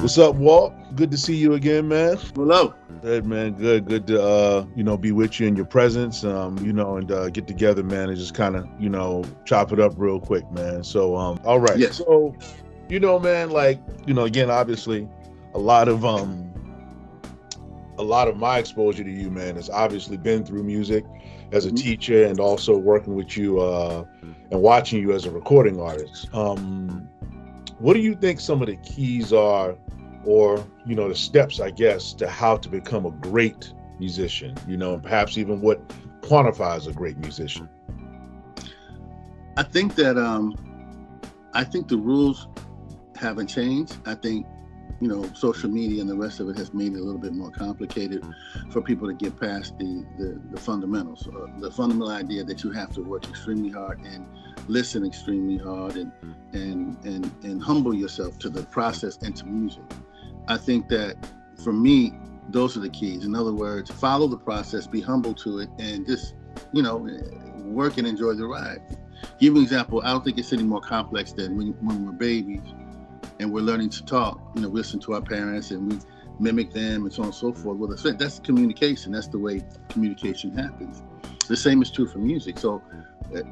What's up, Walt? Good to see you again, man. Hello. Good, man. Good to be with you in your presence. And get together, man, and just kind of chop it up real quick, man. So all right. Yes. So man, again, obviously, a lot of my exposure to you, man, has obviously been through music as a teacher and also working with you and watching you as a recording artist. What do you think some of the keys are, or the steps, I guess, to how to become a great musician, and perhaps even what quantifies a great musician? I think that the rules haven't changed. I think social media and the rest of it has made it a little bit more complicated for people to get past the fundamentals, the fundamental idea that you have to work extremely hard and listen extremely hard and humble yourself to the process and to music. I think that for me, those are the keys. In other words, follow the process, be humble to it, and just work and enjoy the ride. Give an example. I don't think it's any more complex than when we're babies and we're learning to talk. We listen to our parents and we mimic them and so on and so forth. Well, that's communication. That's the way communication happens. The same is true for music. So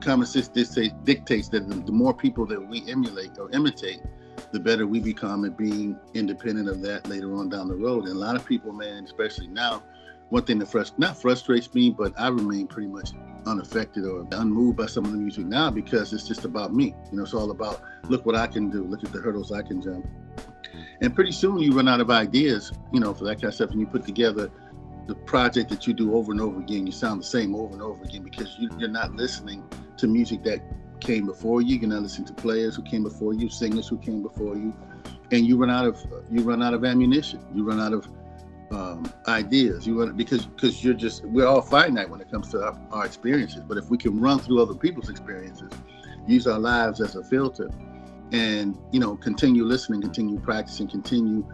common sense dictates that the more people that we emulate or imitate, the better we become at being independent of that later on down the road. And a lot of people, man, especially now, one thing that not frustrates me, but I remain pretty much unaffected or unmoved by some of the music now because it's just about me. It's all about, look what I can do, look at the hurdles I can jump. And pretty soon you run out of ideas, for that kind of stuff, and you put together the project that you do over and over again. You sound the same over and over again because you're not listening to music that came before you. You're not listening to players who came before you, singers who came before you, and you run out of ammunition. You run out of ideas. Because we're all finite when it comes to our experiences. But if we can run through other people's experiences, use our lives as a filter, and continue listening, continue practicing, continue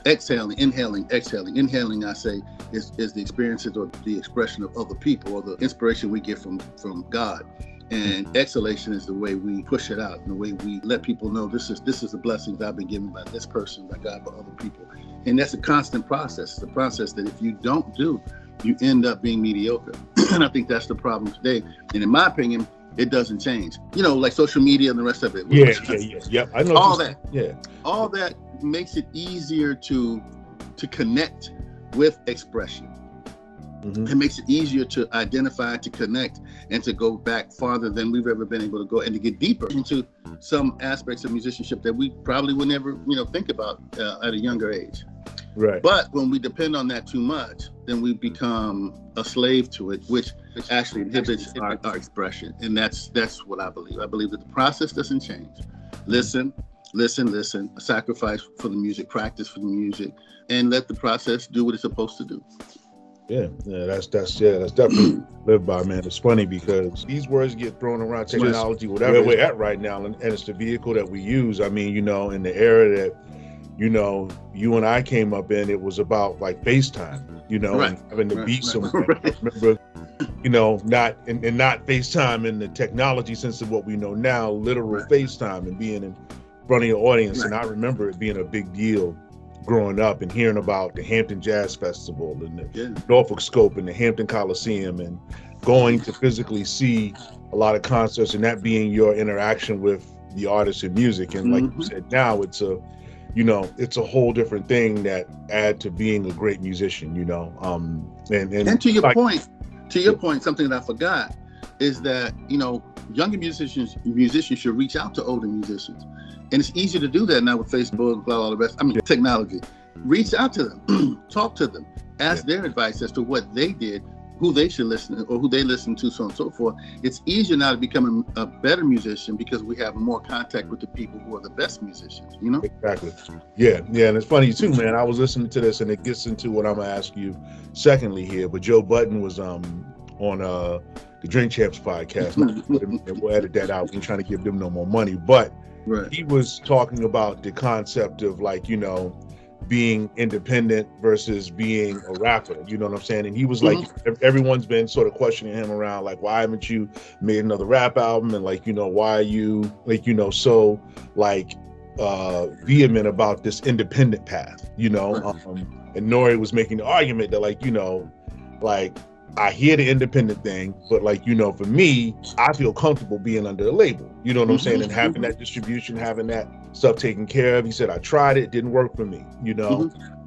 exhaling, inhaling, exhaling. Inhaling, I say, is the experiences or the expression of other people or the inspiration we get from God. And exhalation is the way we push it out, and the way we let people know this is the blessings I've been given by this person, by God, by other people. And that's a constant process. It's a process that if you don't do, you end up being mediocre. And I think that's the problem today. And in my opinion, it doesn't change. Like social media and the rest of it. Yeah. I know all that. Yeah. All that makes it easier to connect with expression. Mm-hmm. It makes it easier to identify, to connect, and to go back farther than we've ever been able to go, and to get deeper into some aspects of musicianship that we probably would never, think about at a younger age. Right. But when we depend on that too much, then we become a slave to it, which actually inhibits our expression. And that's what I believe. I believe that the process doesn't change. Listen, sacrifice for the music, practice for the music, and let the process do what it's supposed to do. Yeah, that's definitely lived by, man. It's funny because these words get thrown around, technology, whatever we're at right now, and it's the vehicle that we use. I mean, in the era that you and I came up in, it was about like FaceTime, and having to beat someone. I remember, not FaceTime in the technology sense of what we know now, literal FaceTime and being in front of your audience. And I remember it being a big deal growing up and hearing about the Hampton Jazz Festival and the Norfolk Scope and the Hampton Coliseum, and going to physically see a lot of concerts, and that being your interaction with the artists and music. And like you said, now it's a whole different thing that add to being a great musician, and to your point, something that I forgot is that, younger musicians should reach out to older musicians. And it's easier to do that now with Facebook, all the rest. Technology. Reach out to them, talk to them, ask their advice as to what they did, who they should listen to, or who they listen to, so on and so forth. It's easier now to become a better musician because we have more contact with the people who are the best musicians, Exactly. Yeah. And it's funny too, man. I was listening to this, and it gets into what I'm gonna ask you secondly here. But Joe Budden was on the Drink Champs podcast. We'll edit that out. We're trying to give them no more money, but he was talking about the concept of being independent versus being a rapper, you know what I'm saying? And he was like, everyone's been sort of questioning him around, like, why haven't you made another rap album? And why are you, so vehement about this independent path, and Nori was making the argument that, like, like, I hear the independent thing, but, like, for me, I feel comfortable being under a label, you know what I'm saying, and having that distribution, having that stuff taken care of. He said, I tried it, didn't work for me,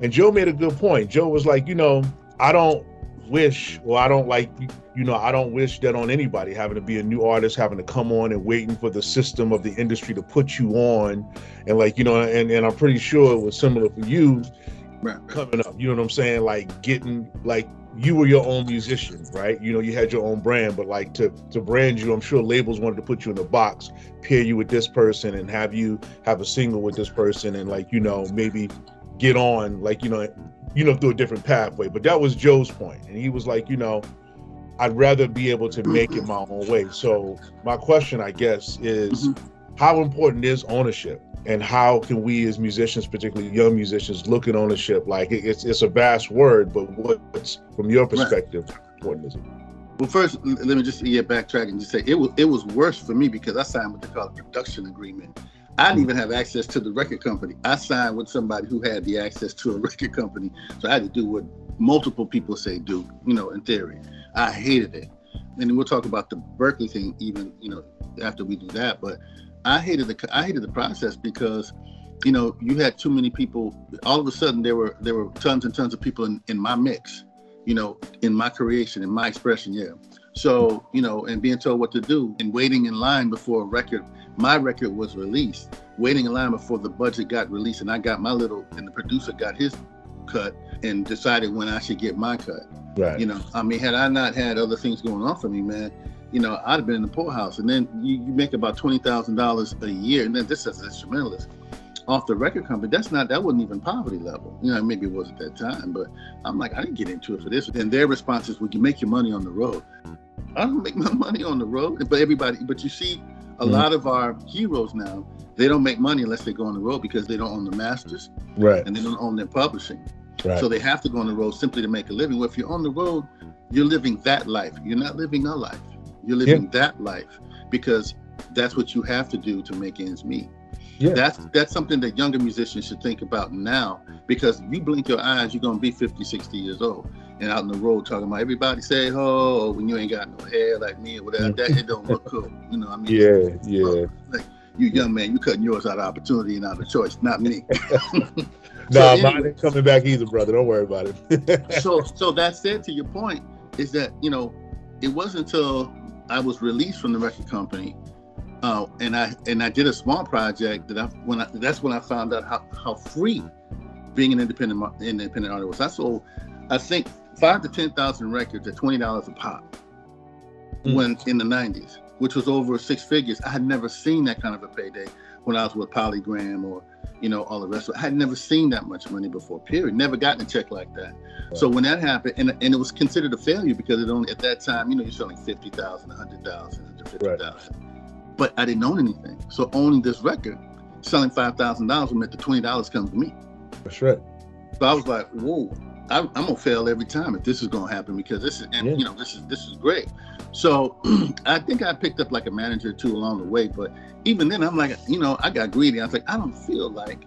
and Joe made a good point. Joe was like, I don't wish, or I don't like, I don't wish that on anybody, having to be a new artist, having to come on and waiting for the system of the industry to put you on. And, like, and I'm pretty sure it was similar for you coming up, you know what I'm saying? Like, getting, like, you were your own musician, right? You had your own brand, but, like, to brand you, I'm sure labels wanted to put you in a box, pair you with this person, and have you have a single with this person, and, like, maybe get on, like, through a different pathway. But that was Joe's point. And he was like, I'd rather be able to make it my own way. So my question, I guess, is how important is ownership? And how can we as musicians, particularly young musicians, look at ownership? Like, it's a vast word, but what's, from your perspective, how important is it? Well, first, let me just backtrack and just say it was worse for me because I signed what they call a production agreement. I didn't even have access to the record company. I signed with somebody who had the access to a record company. So I had to do what multiple people say do, in theory. I hated it. And then we'll talk about the Berkeley thing even, after we do that. But I hated the process because, you had too many people. All of a sudden there were tons and tons of people in my mix, in my creation, in my expression. Yeah. So, and being told what to do and waiting in line before my record was released, waiting in line before the budget got released, and I got my little, and the producer got his cut and decided when I should get my cut. Right. Had I not had other things going on for me, man, I'd have been in the poorhouse. And then you make about $20,000 a year, and then this as an instrumentalist off the record company. That wasn't even poverty level. Maybe it was at that time, but I'm like, I didn't get into it for this. And their response is, well, you make your money on the road. I don't make my money on the road, but you see, a lot of our heroes now, they don't make money unless they go on the road because they don't own the masters, right? And they don't own their publishing, right? So they have to go on the road simply to make a living. Well, if you're on the road, you're living that life. You're not living a life. You're living that life because that's what you have to do to make ends meet. Yeah. That's something that younger musicians should think about now, because if you blink your eyes, you're going to be 50, 60 years old and out on the road talking about everybody say, oh, when you ain't got no hair like me or whatever, that it don't look cool. Yeah. Like, you young man, you cutting yours out of opportunity and out of choice, not me. No, mine ain't coming back either, brother. Don't worry about it. So that said, to your point, is that, it wasn't until I was released from the record company and I did a small project that's when I found out how free being an independent artist was. I sold, I think, 5,000 to 10,000 records at $20 a pop when in the 90s, which was over six figures. I had never seen that kind of a payday when I was with Polygram or all the rest of it. I had never seen that much money before, period. Never gotten a check like that. Right. So when that happened, and it was considered a failure because it only, at that time, you're selling 50,000, 100,000, 150,000. Right. But I didn't own anything. So owning this record, selling $5,000 meant the $20 comes to me. That's right. So I was like, whoa, I'm gonna fail every time if this is gonna happen, because this is, and this is great. So I think I picked up like a manager or two along the way, but even then I'm like, I got greedy. I was like, I don't feel like,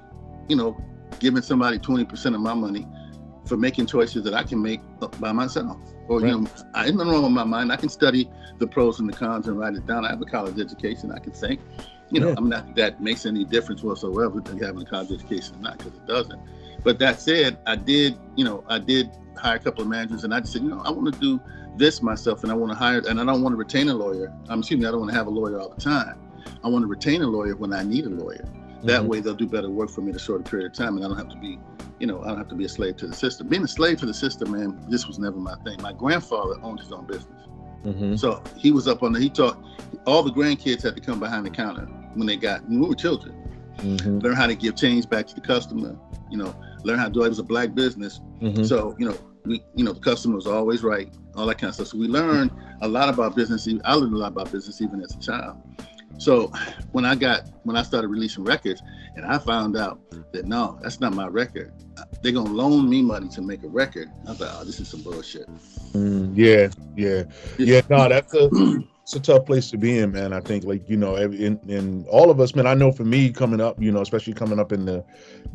giving somebody 20% of my money for making choices that I can make by myself. Or, right. I ain't nothing wrong with my mind. I can study the pros and the cons and write it down. I have a college education. I can think, I'm not, that makes any difference whatsoever to having a college education or not, because it doesn't. But that said, I did hire a couple of managers, and I just said, I want to do this myself, and I want to hire, and I don't want to retain a lawyer. I don't want to have a lawyer all the time. I want to retain a lawyer when I need a lawyer. That way they'll do better work for me in a shorter period of time, and I don't have to be, I don't have to be a slave to the system. Being a slave to the system, man, this was never my thing. My grandfather owned his own business. So he was up on he taught, all the grandkids had to come behind the counter when we were children. Learn how to give change back to the customer, learn how to do it. It was a black business. So, the customer was always right, all that kind of stuff. So we learned a lot about business. I learned a lot about business even as a child. So when I started releasing records and I found out that, no, that's not my record, they're going to loan me money to make a record, I thought, oh, this is some bullshit. No, It's a tough place to be in, man. I think, like, in all of us, man. I know for me, coming up, especially coming up in the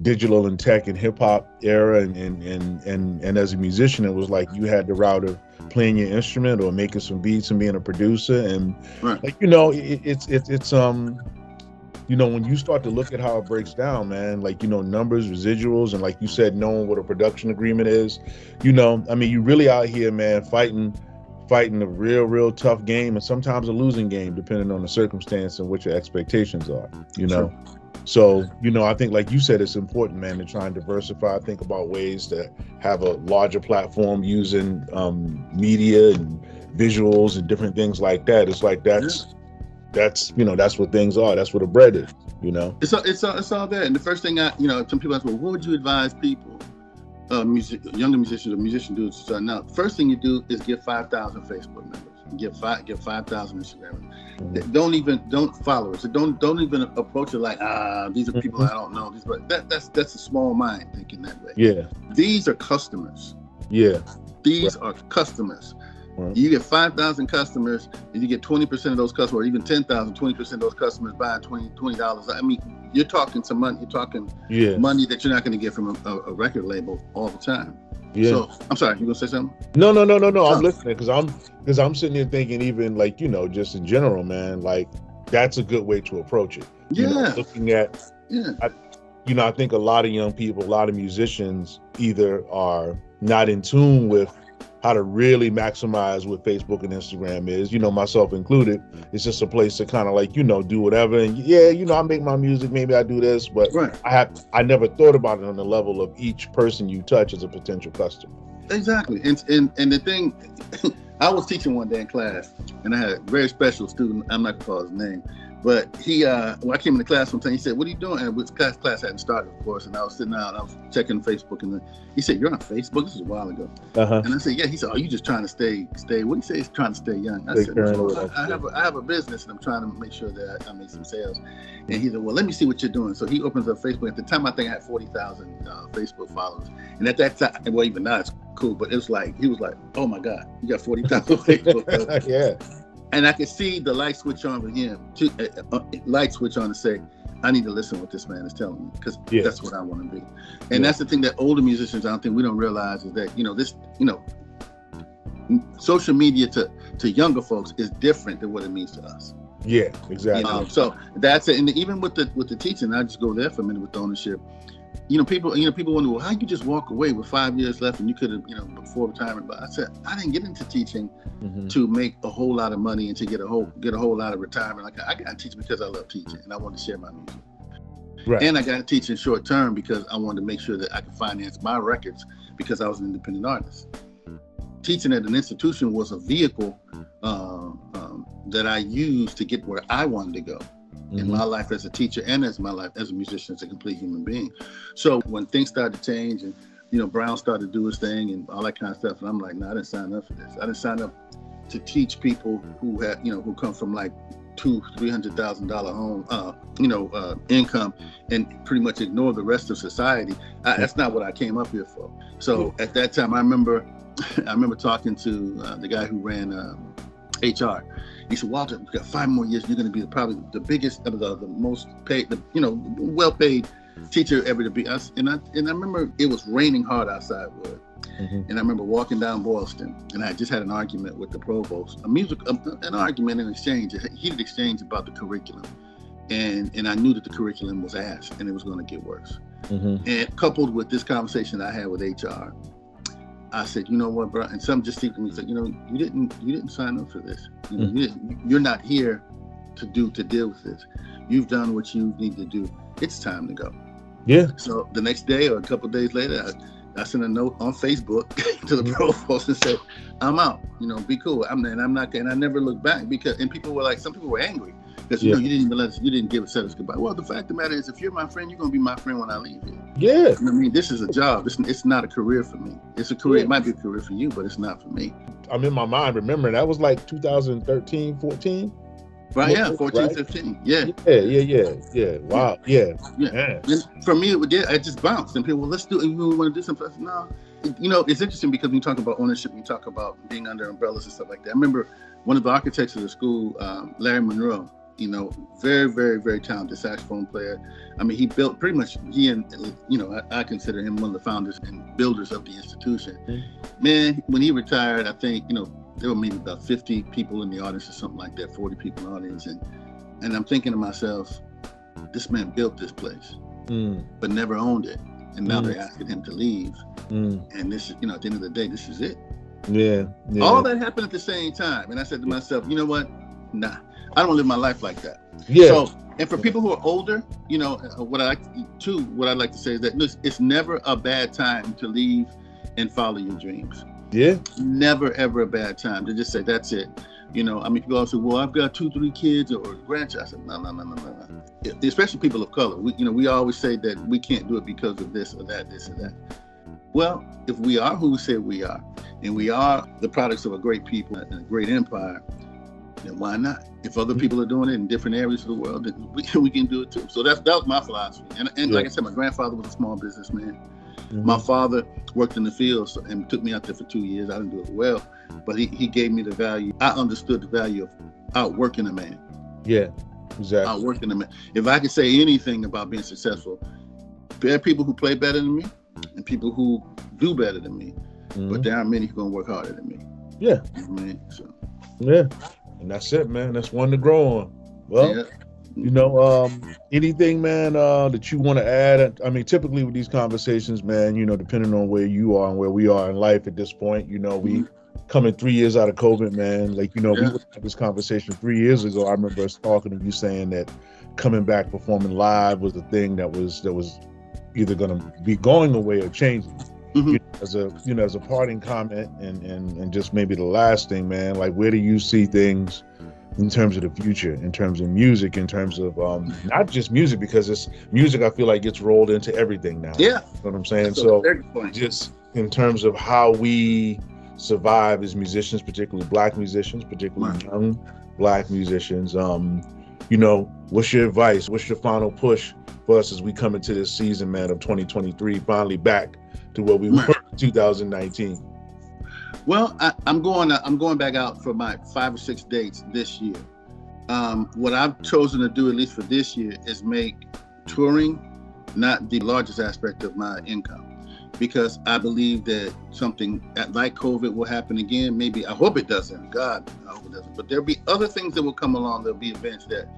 digital and tech and hip hop era, and as a musician, it was like you had the route of playing your instrument or making some beats and being a producer, and Right. like, it's when you start to look at how it breaks down, man, like, numbers, residuals, and like you said, knowing what a production agreement is, you really out here, man, fighting a real tough game, and sometimes a losing game, depending on the circumstance and what your expectations are, True. So, I think, like you said, it's important, man, to try and diversify, think about ways to have a larger platform using media and visuals and different things like that. It's like that's what things are. That's what the bread is, It's all there. And the first thing some people ask, well, what would you advise people, younger musicians or musician dudes starting out? First thing you do is get 5,000 Facebook members. Get 5,000 Instagram. Mm-hmm. Don't follow us. Don't even approach it like, these are people I don't know. That's a small mind thinking that way. Yeah. These are customers. Yeah. These are customers. Right. You get 5,000 customers, and you get 20% of those customers, or even 10,000, 20% of those customers buying $20. I mean, you're talking some money. You're talking money that you're not going to get from a record label all the time. Yeah. So I'm sorry, you gonna say something? No. I'm listening because I'm sitting here thinking, even like, just in general, man, like that's a good way to approach it. Looking at, I think a lot of young people, a lot of musicians either are not in tune with how to really maximize what Facebook and Instagram is, myself included. It's just a place to kind of like, do whatever. And I make my music, maybe I do this, but I never thought about it on the level of each person you touch as a potential customer. Exactly. And the thing, I was teaching one day in class, and I had a very special student. I'm not gonna call his name, but he, when I came into class one time, he said, "What are you doing?" And class hadn't started, of course, and I was sitting down, I was checking Facebook, and he said, "You're on Facebook?" This was a while ago. And I said, "Yeah." He said, "Oh, you just trying to stay? What do you say? He's trying to stay young." I said, I have a business, and I'm trying to make sure that I make some sales. And he said, "Well, let me see what you're doing." So he opens up Facebook. At the time, I think I had 40,000 Facebook followers, and at that time, well, even now it's cool, but it was like, he was like, "Oh my God, you got 40,000 Facebook followers." Yeah. And I could see the light switch on with him, light switch on to say, I need to listen to what this man is telling me, because that's what I want to be. And that's the thing that older musicians, we don't realize, is that, social media to younger folks is different than what it means to us. Yeah, exactly. So that's it. And even with the teaching, I just go there for a minute with the ownership. People wonder, well, how you just walk away with 5 years left and you could have, before retirement? But I said, I didn't get into teaching to make a whole lot of money and to get a whole lot of retirement. Like, I got into teaching because I love teaching and I wanted to share my music. Right. And I got into teaching short term because I wanted to make sure that I could finance my records because I was an independent artist. Teaching at an institution was a vehicle that I used to get where I wanted to go. In my life as a teacher and as my life as a musician, as a complete human being. So when things started to change and, Brown started to do his thing and all that kind of stuff, and I'm like, no, I didn't sign up for this. I didn't sign up to teach people who had, who come from like $200,000-$300,000 home, income, and pretty much ignore the rest of society. That's not what I came up here for. So at that time, I remember talking to the guy who ran HR. He said, "Walter, we've got 5 more years. You're going to be probably the biggest, the most paid, well-paid teacher ever to be." And I remember it was raining hard outside Wood. And I remember walking down Boylston, and I just had an argument with the provost, an argument in exchange, a heated exchange about the curriculum. And I knew that the curriculum was ass, and it was going to get worse. And coupled with this conversation I had with HR, I said, "You know what, bro?" And some just said to me, said, "You didn't sign up for this. You're not here to deal with this. You've done what you need to do. It's time to go." Yeah. So the next day or a couple of days later, I sent a note on Facebook to the provost and said, "I'm out. Be cool. And I never looked back and people were like, some people were angry because you didn't give us goodbye. Well, the fact of the matter is, if you're my friend, you're gonna be my friend when I leave here. Yeah. This is a job. It's not a career for me. It's a career. It might be a career for you, but it's not for me." I'm in my mind remembering that was like 2013, 14. Right, 14, right? 15. Yeah. Wow. Yeah. And for me, it just bounced. And people, well, let's do it. You want to do something? I said, no. It's interesting because when you talk about ownership, you talk about being under umbrellas and stuff like that. I remember one of the architects of the school, Larry Monroe, you know, very, very, very talented saxophone player. I mean, he built pretty much, I consider him one of the founders and builders of the institution. Mm-hmm. Man, when he retired, I think, you know, there were maybe about 50 people in the audience or something like that, 40 people in the audience. And I'm thinking to myself, this man built this place, but never owned it. And now they're asking him to leave. And this is, you know, at the end of the day, this is it. Yeah. All that happened at the same time. And I said to myself, you know what? Nah, I don't live my life like that. Yeah. So, and for people who are older, you know, what I'd like to say is that it's never a bad time to leave and follow your dreams. Yeah. Never, ever a bad time to just say, that's it. You know, I mean, people always say, well, I've got 2-3 kids or grandchildren. I said, no. Especially people of color. We always say that we can't do it because of this or that, this or that. Well, if we are who we say we are, and we are the products of a great people and a great empire, then why not? If other people are doing it in different areas of the world, then we can do it too. So that was my philosophy. And like I said, my grandfather was a small businessman. Mm-hmm. My father worked in the fields and took me out there for 2 years. I didn't do it well, but he gave me the value. I understood the value of outworking a man. Yeah, exactly. Outworking a man. If I could say anything about being successful, there are people who play better than me and people who do better than me, but there are many who are going to work harder than me. Yeah. You know what I mean? So. Yeah. And that's it, man. That's one to grow on. Well, you know, anything, man, that you want to add? I mean, typically with these conversations, man, you know, depending on where you are and where we are in life at this point, you know, we coming 3 years out of COVID, man. Like, you know, we had this conversation 3 years ago. I remember us talking and you saying that coming back performing live was the thing that was either going to be going away or changing. Mm-hmm. As a parting comment and just maybe the last thing, man, like where do you see things in terms of the future, in terms of music, in terms of not just music, because it's music I feel like gets rolled into everything now. Yeah. You know what I'm saying? So just in terms of how we survive as musicians, particularly Black musicians, particularly young Black musicians, you know, what's your advice? What's your final push for us as we come into this season, man, of 2023, finally back to where we were in 2019? Well, I'm going back out for my 5 or 6 dates this year. What I've chosen to do, at least for this year, is make touring not the largest aspect of my income, because I believe that something like COVID will happen again. Maybe, I hope it doesn't. God, I hope it doesn't. But there'll be other things that will come along. There'll be events that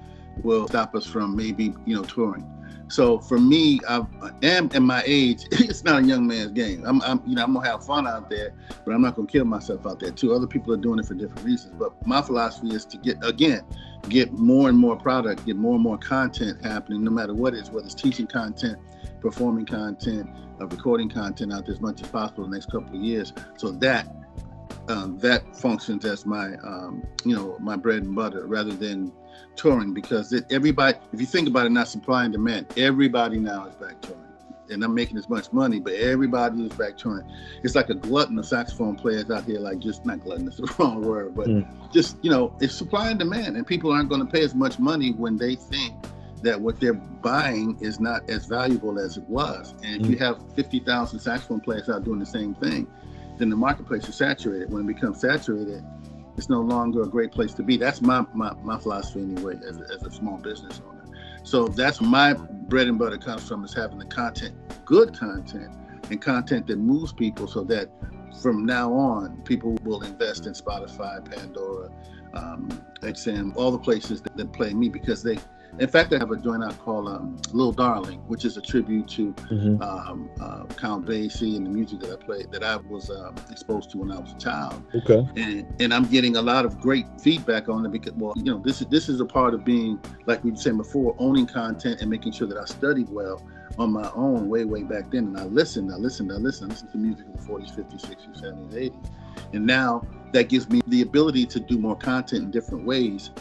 will stop us from maybe, you know, touring. So for me, I am at my age, it's not a young man's game. I'm gonna have fun out there, but I'm not gonna kill myself out there too. Other people are doing it for different reasons. But my philosophy is to get more and more product, get more and more content happening, no matter what it is, whether it's teaching content, performing content, recording content out there as much as possible in the next couple of years. So that functions as my my bread and butter rather than touring, because everybody, if you think about it, not supply and demand, everybody now is back touring. And I'm making as much money, but everybody is back touring. It's like a glutton of saxophone players out here, like, just not glutton, it's the wrong word, but just, you know, it's supply and demand, and people aren't going to pay as much money when they think that what they're buying is not as valuable as it was. And if you have 50,000 saxophone players out doing the same thing, then the marketplace is saturated. When it becomes saturated, it's no longer a great place to be. That's my philosophy anyway, as a small business owner. So that's my bread and butter comes from, is having the content, good content, and content that moves people, so that from now on, people will invest in Spotify, Pandora, XM, all the places that play me, because they, in fact, I have a joint out called Lil Darling, which is a tribute to Count Basie and the music that I played, that I was exposed to when I was a child. Okay. And I'm getting a lot of great feedback on it, because, well, you know, this is a part of being, like we were saying before, owning content and making sure that I studied well on my own way back then. And I listened to music in the 40s, 50s, 60s, 70s, 80s. And now that gives me the ability to do more content in different ways,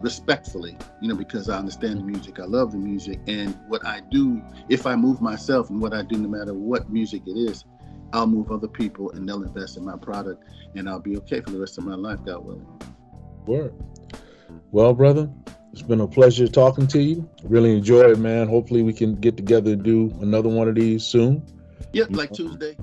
respectfully, you know, because I understand the music, I love the music, and what I do, if I move myself and what I do, no matter what music it is, I'll move other people and they'll invest in my product, and I'll be okay for the rest of my life, God willing. Word. Well, brother, it's been a pleasure talking to you. Really enjoyed it, man. Hopefully we can get together and do another one of these soon. Yep, like Tuesday.